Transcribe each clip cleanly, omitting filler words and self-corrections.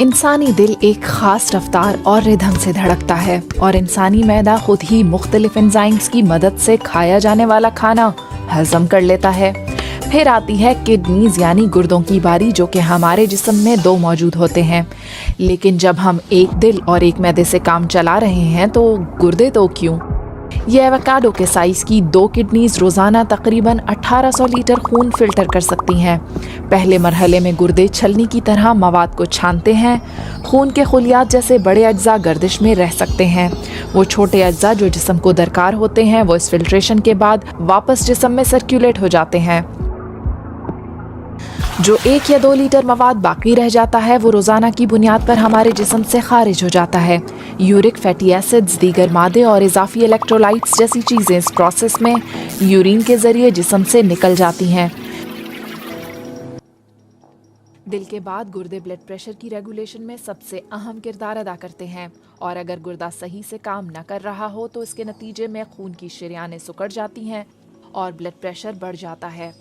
इंसानी दिल एक खास रफ्तार और रिदम से धड़कता है और इंसानी मैदा खुद ही मुख्तलिफ एंजाइम्स की मदद से खाया जाने वाला खाना हजम कर लेता है। फिर आती है किडनीज यानी गुर्दों की बारी, जो कि हमारे जिस्म में दो मौजूद होते हैं। लेकिन जब हम एक दिल और एक मैदे से काम चला रहे हैं तो गुर्दे तो क्यों? ये एवोकाडो के साइज की दो किडनीज रोजाना तकरीबन 1800 लीटर खून फिल्टर कर सकती हैं। पहले मरहले में गुर्दे छलनी की तरह मवाद को छानते हैं। खून के खुलियात जैसे बड़े अज्जा गर्दिश में रह सकते हैं। वो छोटे अज्जा जो जिस्म को दरकार होते हैं वो इस फिल्ट्रेशन के बाद वापस जिस्म में सर्कुलेट हो जाते हैं। जो 1 या 2 लीटर मवाद बाकी रह जाता है वो रोजाना की बुनियाद पर हमारे जिस्म से खारिज हो जाता है। यूरिक फैटी एसिड्स, दीगर मादे और इजाफी इलेक्ट्रोलाइट्स जैसी चीजें इस प्रोसेस में यूरिन के जरिए जिस्म से निकल जाती हैं। दिल के बाद गुर्दे ब्लड प्रेशर की रेगुलेशन में सबसे अहम किरदार अदा करते हैं और अगर गुर्दा सही से काम न कर रहा हो तो इसके नतीजे में खून की शरियानें सिकुड़ जाती हैं और ब्लड प्रेशर बढ़ जाता है।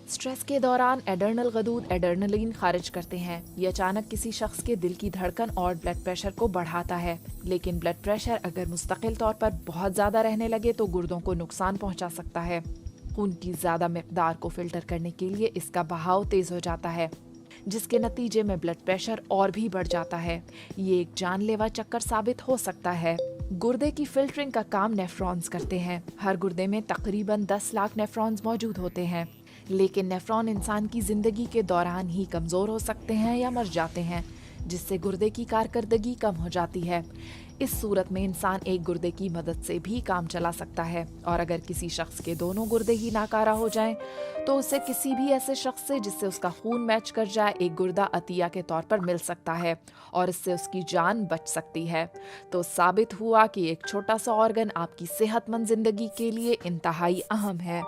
स्ट्रेस के दौरान एडर्नल गदूद एड्रेनलिन खारिज करते हैं। ये अचानक किसी शख्स के दिल की धड़कन और ब्लड प्रेशर को बढ़ाता है। लेकिन ब्लड प्रेशर अगर मुस्तकिल तौर पर बहुत ज़्यादा रहने लगे तो गुर्दों को नुकसान पहुंचा सकता है। खून की ज़्यादा मिकदार को फिल्टर करने के लिए इसका बहाव तेज़ हो जाता है, जिसके नतीजे में ब्लड प्रेशर और भी बढ़ जाता है। ये एक जानलेवा चक्कर साबित हो सकता है। गुर्दे की फिल्टरिंग का काम नेफ्रॉन्स करते हैं। हर गुर्दे में तकरीबन 10 लाख नेफ्रॉन्स मौजूद होते हैं, लेकिन नेफ्रॉन इंसान की जिंदगी के दौरान ही कमजोर हो सकते हैं या मर जाते हैं, जिससे गुर्दे की कारकर्दगी कम हो जाती है। इस सूरत में इंसान एक गुर्दे की मदद से भी काम चला सकता है और अगर किसी शख्स के दोनों गुर्दे ही नाकारा हो जाएं, तो उसे किसी भी ऐसे शख्स से जिससे उसका खून मैच कर जाए एक गुर्दा अतिया के तौर पर मिल सकता है और इससे उसकी जान बच सकती है। तो साबित हुआ कि एक छोटा सा ऑर्गन आपकी सेहतमंद जिंदगी के लिए इंतहाई अहम है।